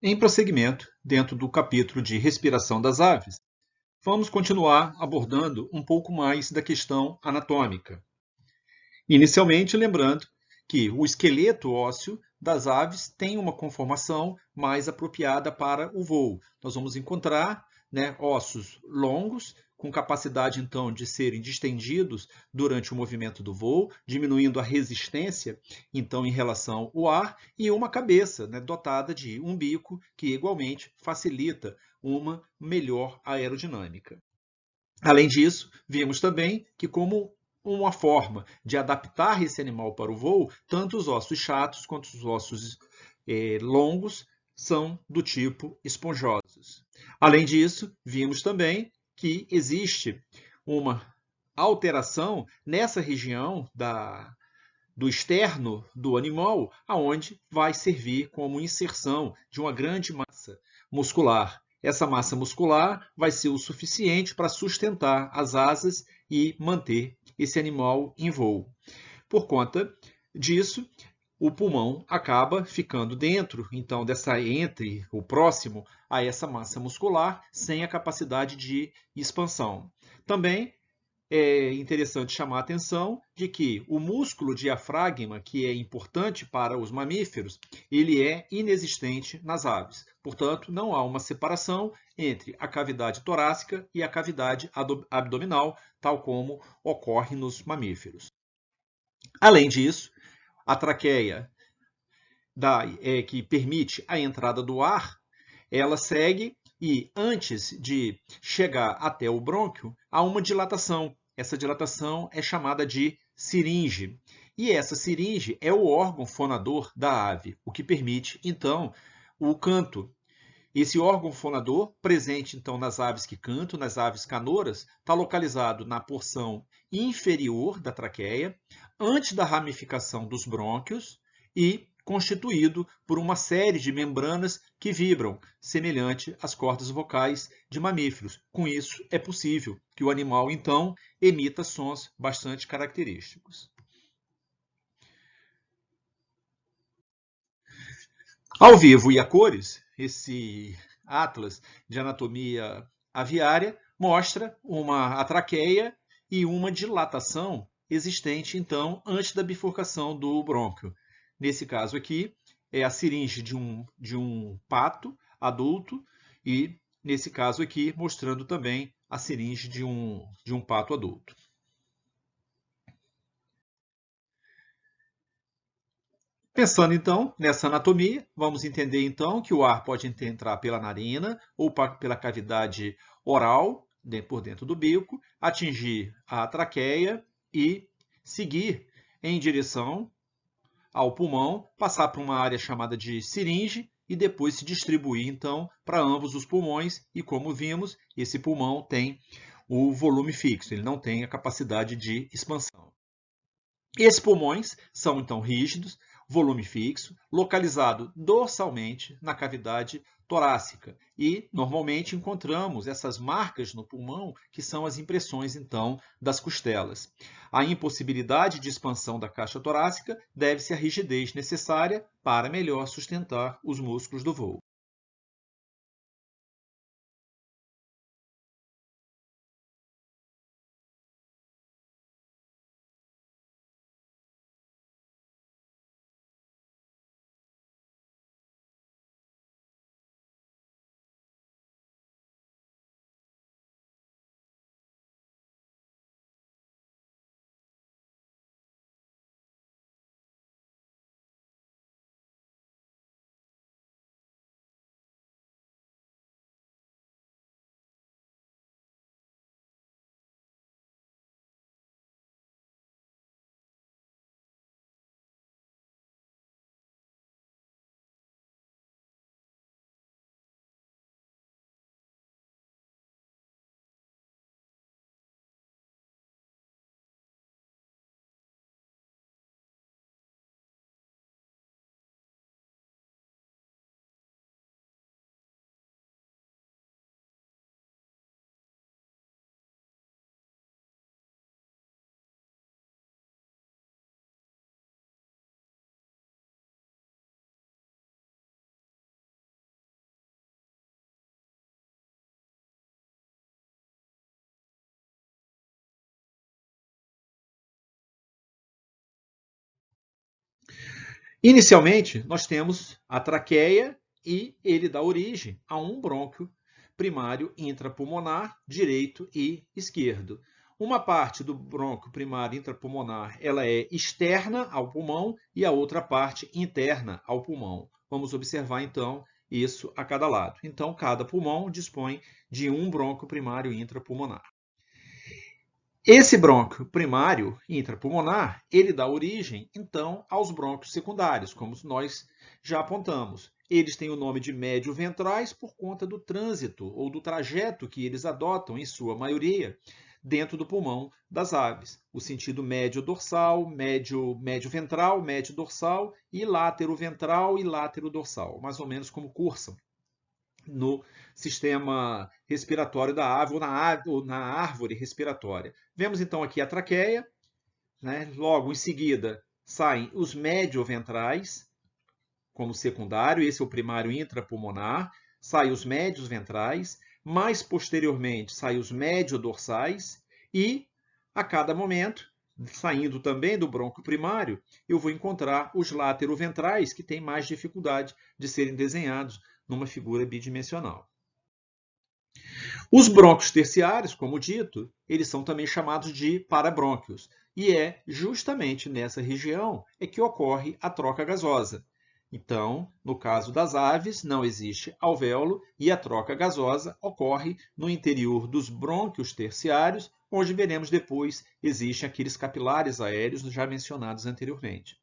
Em prosseguimento, dentro do capítulo de respiração das aves, vamos continuar abordando um pouco mais da questão anatômica. Inicialmente, lembrando que o esqueleto ósseo das aves tem uma conformação mais apropriada para o voo. Nós vamos encontrar, ossos longos, com capacidade então de serem distendidos durante o movimento do voo, diminuindo a resistência então em relação ao ar, e uma cabeça, dotada de um bico que igualmente facilita uma melhor aerodinâmica. Além disso, vimos também que, como uma forma de adaptar esse animal para o voo, tanto os ossos chatos quanto os ossos longos são do tipo esponjosos. Além disso, vimos também que existe uma alteração nessa região do externo do animal, aonde vai servir como inserção de uma grande massa muscular. Essa massa muscular vai ser o suficiente para sustentar as asas e manter esse animal em voo. Por conta disso, o pulmão acaba ficando dentro, então, entre o próximo a essa massa muscular, sem a capacidade de expansão. Também é interessante chamar a atenção de que o músculo diafragma, que é importante para os mamíferos, ele é inexistente nas aves. Portanto, não há uma separação entre a cavidade torácica e a cavidade abdominal, tal como ocorre nos mamíferos. Além disso, a traqueia que permite a entrada do ar, ela segue e, antes de chegar até o brônquio, há uma dilatação. Essa dilatação é chamada de siringe. E essa siringe é o órgão fonador da ave, o que permite, então, o canto. Esse órgão fonador, presente então nas aves que cantam, nas aves canoras, está localizado na porção inferior da traqueia, antes da ramificação dos brônquios e constituído por uma série de membranas que vibram, semelhante às cordas vocais de mamíferos. Com isso, é possível que o animal, então, emita sons bastante característicos. Ao vivo e a cores, esse atlas de anatomia aviária mostra a traqueia e uma dilatação existente, então, antes da bifurcação do brônquio. Nesse caso aqui, é a siringe de um pato adulto e, nesse caso aqui, mostrando também a siringe de um pato adulto. Pensando então nessa anatomia, vamos entender então que o ar pode entrar pela narina ou pela cavidade oral, por dentro do bico, atingir a traqueia e seguir em direção ao pulmão, passar por uma área chamada de siringe e depois se distribuir então para ambos os pulmões. E como vimos, esse pulmão tem o volume fixo, ele não tem a capacidade de expansão. Esses pulmões são então rígidos, volume fixo, localizado dorsalmente na cavidade torácica. E normalmente encontramos essas marcas no pulmão, que são as impressões então das costelas. A impossibilidade de expansão da caixa torácica deve-se à rigidez necessária para melhor sustentar os músculos do voo. Inicialmente, nós temos a traqueia e ele dá origem a um brônquio primário intrapulmonar direito e esquerdo. Uma parte do brônquio primário intrapulmonar ela é externa ao pulmão e a outra parte interna ao pulmão. Vamos observar, então, isso a cada lado. Então, cada pulmão dispõe de um brônquio primário intrapulmonar. Esse brônquio primário intrapulmonar, ele dá origem, então, aos brônquios secundários, como nós já apontamos. Eles têm o nome de médio-ventrais por conta do trânsito ou do trajeto que eles adotam, em sua maioria, dentro do pulmão das aves. O sentido médio-dorsal, médio-ventral, médio-dorsal e látero-ventral e látero-dorsal, mais ou menos como cursam no sistema respiratório da ave ou na árvore respiratória. Vemos então aqui a traqueia, né? Logo em seguida saem os médio-ventrais como secundário, esse é o primário intrapulmonar, saem os médios ventrais, mais posteriormente saem os médio-dorsais e a cada momento, saindo também do brônquio primário, eu vou encontrar os láteroventrais que têm mais dificuldade de serem desenhados numa figura bidimensional. Os brônquios terciários, como dito, eles são também chamados de parabrônquios, e é justamente nessa região é que ocorre a troca gasosa. Então, no caso das aves, não existe alvéolo e a troca gasosa ocorre no interior dos brônquios terciários, onde veremos depois existem aqueles capilares aéreos já mencionados anteriormente.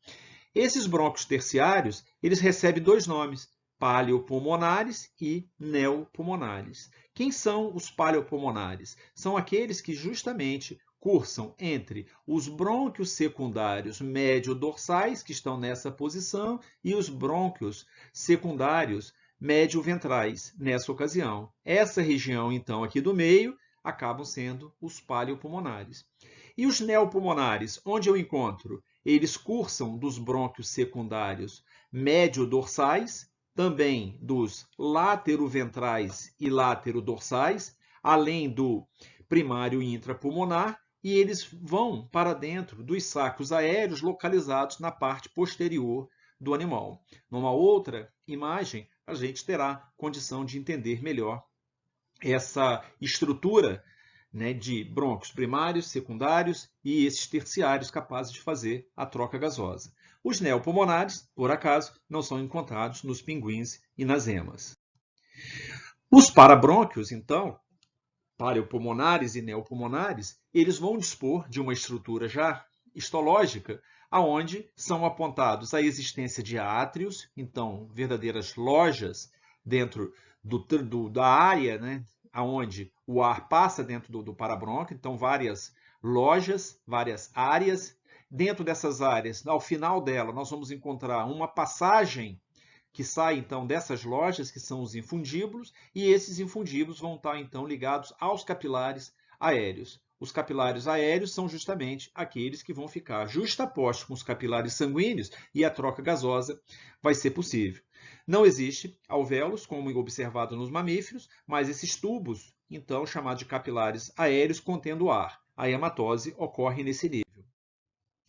Esses brônquios terciários, eles recebem dois nomes, paleopulmonares e neopulmonares. Quem são os paleopulmonares? São aqueles que justamente cursam entre os brônquios secundários médio-dorsais, que estão nessa posição, e os brônquios secundários médio-ventrais, nessa ocasião. Essa região, então, aqui do meio, acabam sendo os paleopulmonares. E os neopulmonares, onde eu encontro? Eles cursam dos brônquios secundários médio-dorsais, também dos láteroventrais e láterodorsais, além do primário intrapulmonar, e eles vão para dentro dos sacos aéreos localizados na parte posterior do animal. Numa outra imagem, a gente terá condição de entender melhor essa estrutura, né, de brônquios primários, secundários e esses terciários capazes de fazer a troca gasosa. Os neopulmonares, por acaso, não são encontrados nos pinguins e nas emas. Os parabrônquios, então, paleopulmonares e neopulmonares, eles vão dispor de uma estrutura já histológica, aonde são apontados a existência de átrios, então verdadeiras lojas dentro da área, né, onde o ar passa dentro do parabrônquio, então várias lojas, várias áreas. Dentro dessas áreas, ao final dela, nós vamos encontrar uma passagem que sai então dessas lojas, que são os infundíbulos, e esses infundíbulos vão estar então ligados aos capilares aéreos. Os capilares aéreos são justamente aqueles que vão ficar justapostos com os capilares sanguíneos e a troca gasosa vai ser possível. Não existe alvéolos, como observado nos mamíferos, mas esses tubos, então chamados de capilares aéreos, contendo ar. A hematose ocorre nesse nível.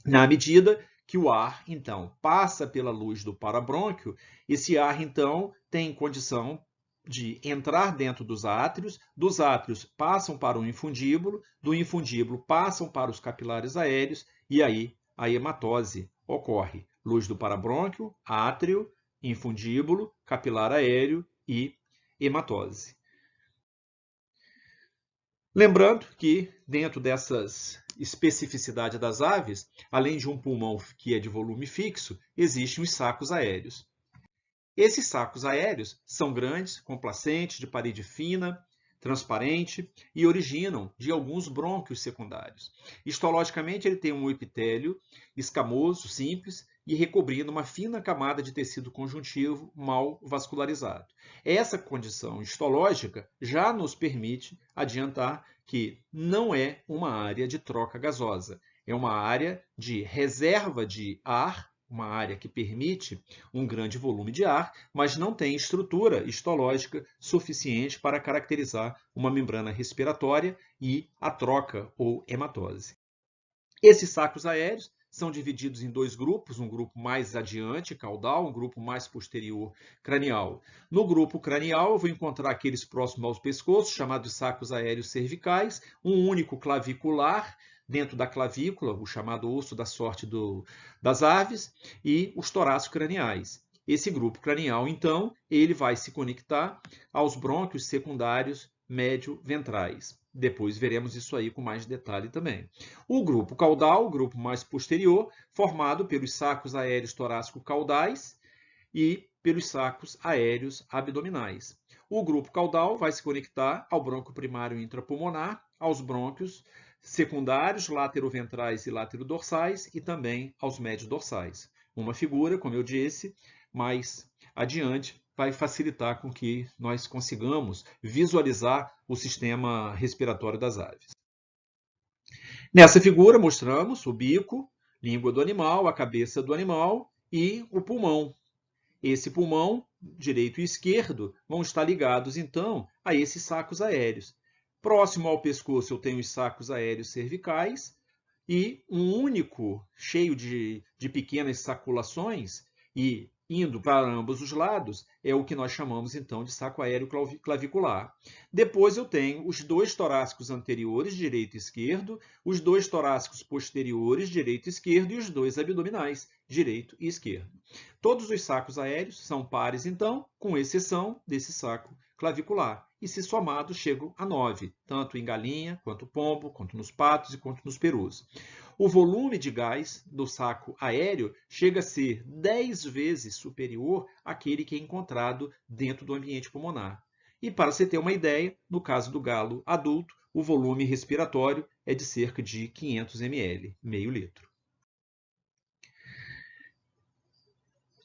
Na medida que o ar, então, passa pela luz do parabrônquio, esse ar, então, tem condição de entrar dentro dos átrios passam para o infundíbulo, do infundíbulo passam para os capilares aéreos, e aí a hematose ocorre. Luz do parabrônquio, átrio, infundíbulo, capilar aéreo e hematose. Lembrando que, dentro dessas especificidades das aves, além de um pulmão que é de volume fixo, existem os sacos aéreos. Esses sacos aéreos são grandes, complacentes, de parede fina, transparente e originam de alguns brônquios secundários. Histologicamente, ele tem um epitélio escamoso, simples, e recobrindo uma fina camada de tecido conjuntivo mal vascularizado. Essa condição histológica já nos permite adiantar que não é uma área de troca gasosa, é uma área de reserva de ar, uma área que permite um grande volume de ar, mas não tem estrutura histológica suficiente para caracterizar uma membrana respiratória e a troca ou hematose. Esses sacos aéreos são divididos em dois grupos, um grupo mais adiante, caudal, um grupo mais posterior, cranial. No grupo cranial, eu vou encontrar aqueles próximos aos pescoços, chamados de sacos aéreos cervicais, um único clavicular, dentro da clavícula, o chamado osso da sorte das aves, e os torácicos craniais. Esse grupo cranial, então, ele vai se conectar aos brônquios secundários médio-ventrais. Depois veremos isso aí com mais detalhe também. O grupo caudal, o grupo mais posterior, formado pelos sacos aéreos torácico-caudais e pelos sacos aéreos abdominais. O grupo caudal vai se conectar ao brônquio primário intrapulmonar, aos brônquios secundários, lateroventrais e laterodorsais, e também aos médio-dorsais. Uma figura, como eu disse, mais adiante, vai facilitar com que nós consigamos visualizar o sistema respiratório das aves. Nessa figura, mostramos o bico, língua do animal, a cabeça do animal e o pulmão. Esse pulmão, direito e esquerdo, vão estar ligados, então, a esses sacos aéreos. Próximo ao pescoço, eu tenho os sacos aéreos cervicais e um único, cheio de pequenas saculações e indo para ambos os lados, é o que nós chamamos, então, de saco aéreo clavicular. Depois eu tenho os dois torácicos anteriores, direito e esquerdo, os dois torácicos posteriores, direito e esquerdo, e os dois abdominais, direito e esquerdo. Todos os sacos aéreos são pares, então, com exceção desse saco clavicular. E se somados, chegam a 9, tanto em galinha, quanto pombo, quanto nos patos e quanto nos perus. O volume de gás do saco aéreo chega a ser 10 vezes superior àquele que é encontrado dentro do ambiente pulmonar. E para você ter uma ideia, no caso do galo adulto, o volume respiratório é de cerca de 500 ml, meio litro.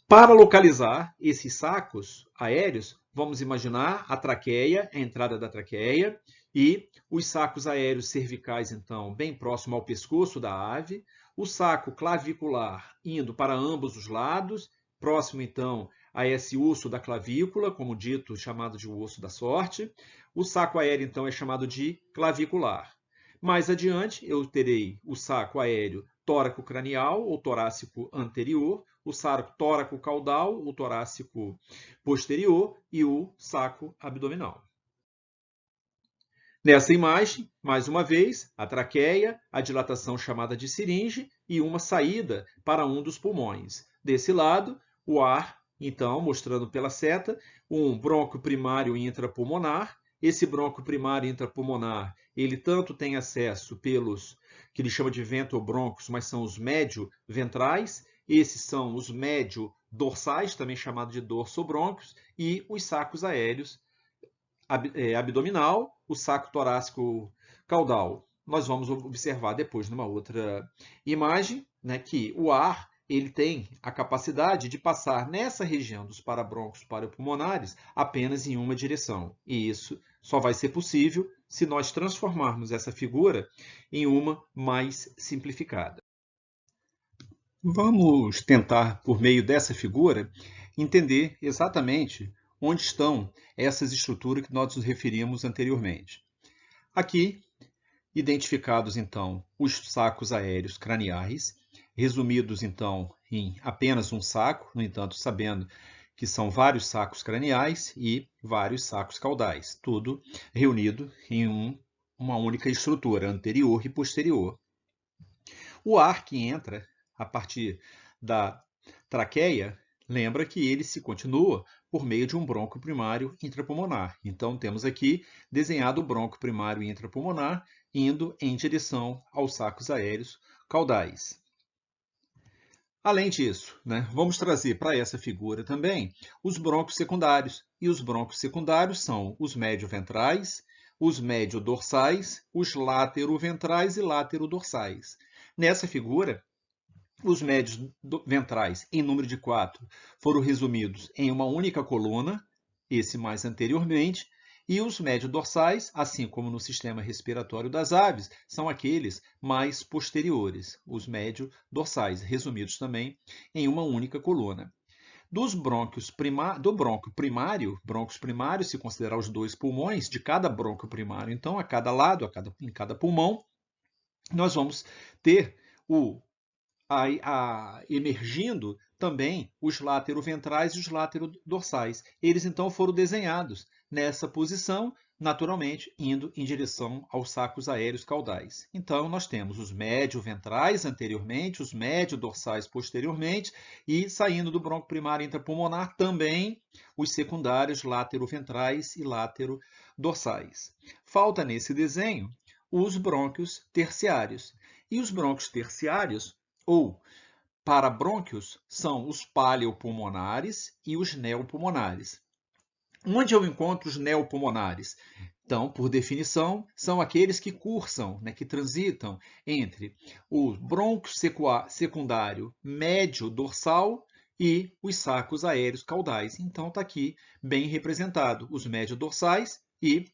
Para localizar esses sacos aéreos, vamos imaginar a traqueia, a entrada da traqueia, e os sacos aéreos cervicais, então, bem próximo ao pescoço da ave, o saco clavicular indo para ambos os lados, próximo, então, a esse osso da clavícula, como dito, chamado de osso da sorte. O saco aéreo, então, é chamado de clavicular. Mais adiante, eu terei o saco aéreo tóraco-cranial ou torácico anterior, o saco tóraco-caudal, o torácico posterior e o saco abdominal. Nessa imagem, mais uma vez, a traqueia, a dilatação chamada de seringe e uma saída para um dos pulmões. Desse lado, o ar, então, mostrando pela seta, um brônquio primário intrapulmonar. Esse brônquio primário intrapulmonar, ele tanto tem acesso pelos que ele chama de ventrobroncos, mas são os médio-ventrais. Esses são os médio-dorsais, também chamado de dorsobrônquios, e os sacos aéreos abdominal, o saco torácico caudal. Nós vamos observar depois numa outra imagem, né, que o ar ele tem a capacidade de passar nessa região dos parabrônquios paraPulmonares apenas em uma direção. E isso só vai ser possível se nós transformarmos essa figura em uma mais simplificada. Vamos tentar, por meio dessa figura, entender exatamente onde estão essas estruturas que nós nos referimos anteriormente. Aqui, identificados, então, os sacos aéreos craniais, resumidos, então, em apenas um saco, no entanto, sabendo que são vários sacos craniais e vários sacos caudais, tudo reunido em uma única estrutura, anterior e posterior. O ar que entra a partir da traqueia, lembra que ele se continua por meio de um brônquio primário intrapulmonar. Então, temos aqui desenhado o brônquio primário intrapulmonar indo em direção aos sacos aéreos caudais. Além disso, vamos trazer para essa figura também os brônquios secundários. E os brônquios secundários são os médio-ventrais, os médio-dorsais, os lateroventrais e laterodorsais. Nessa figura, os médios ventrais, em número de 4, foram resumidos em uma única coluna, esse mais anteriormente, e os médio-dorsais, assim como no sistema respiratório das aves, são aqueles mais posteriores, os médio-dorsais, resumidos também em uma única coluna. Do brônquio primário, brônquios primários, se considerar os dois pulmões, de cada brônquio primário, então, a cada lado, em cada pulmão, nós vamos ter emergindo também os lateroventrais e os laterodorsais. Eles então foram desenhados nessa posição, naturalmente indo em direção aos sacos aéreos caudais. Então nós temos os médio-ventrais anteriormente, os médio-dorsais posteriormente e saindo do bronco primário intrapulmonar também os secundários lateroventrais e laterodorsais. Falta nesse desenho os brônquios terciários. E os brônquios terciários, ou parabrônquios, são os paleopulmonares e os neopulmonares. Onde eu encontro os neopulmonares? Então, por definição, são aqueles que cursam, que transitam entre o brônquio secundário médio dorsal e os sacos aéreos caudais. Então, está aqui bem representado os médio dorsais e,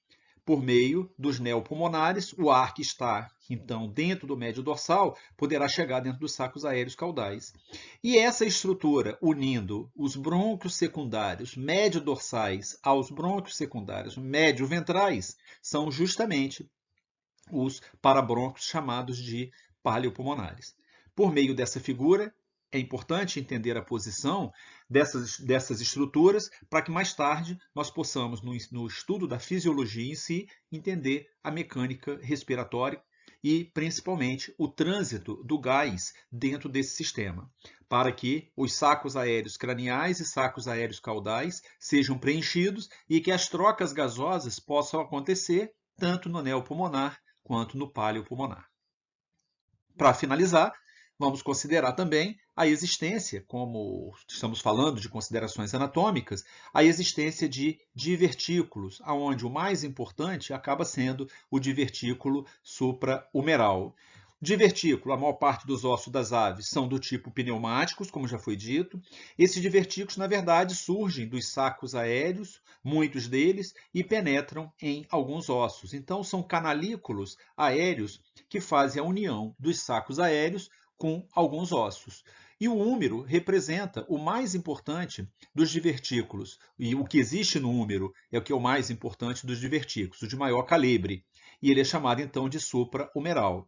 por meio dos neopulmonares, o ar que está, então, dentro do médio dorsal, poderá chegar dentro dos sacos aéreos caudais. E essa estrutura, unindo os brônquios secundários médio-dorsais aos brônquios secundários médio-ventrais, são justamente os parabrônquios chamados de paleopulmonares. Por meio dessa figura, é importante entender a posição dessas estruturas para que mais tarde nós possamos, no estudo da fisiologia em si, entender a mecânica respiratória e, principalmente, o trânsito do gás dentro desse sistema, para que os sacos aéreos craniais e sacos aéreos caudais sejam preenchidos e que as trocas gasosas possam acontecer tanto no neopulmonar quanto no paleopulmonar. Para finalizar, vamos considerar também a existência, como estamos falando de considerações anatômicas, a existência de divertículos, onde o mais importante acaba sendo o divertículo suprahumeral. Divertículo, a maior parte dos ossos das aves são do tipo pneumáticos, como já foi dito. Esses divertículos, na verdade, surgem dos sacos aéreos, muitos deles, e penetram em alguns ossos. Então, são canalículos aéreos que fazem a união dos sacos aéreos com alguns ossos. E o húmero representa o mais importante dos divertículos. E o que existe no húmero é o que é o mais importante dos divertículos, o de maior calibre. E ele é chamado, então, de suprahumeral.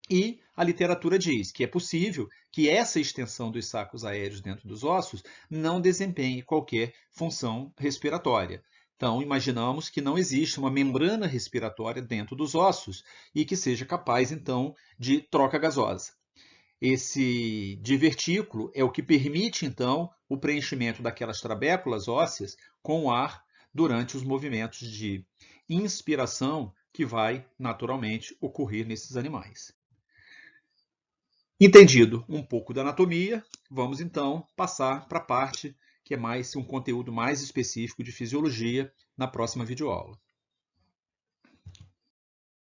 E a literatura diz que é possível que essa extensão dos sacos aéreos dentro dos ossos não desempenhe qualquer função respiratória. Então, imaginamos que não existe uma membrana respiratória dentro dos ossos e que seja capaz, então, de troca gasosa. Esse divertículo é o que permite, então, o preenchimento daquelas trabéculas ósseas com o ar durante os movimentos de inspiração que vai, naturalmente, ocorrer nesses animais. Entendido um pouco da anatomia, vamos, então, passar para a parte que é mais um conteúdo mais específico de fisiologia na próxima videoaula.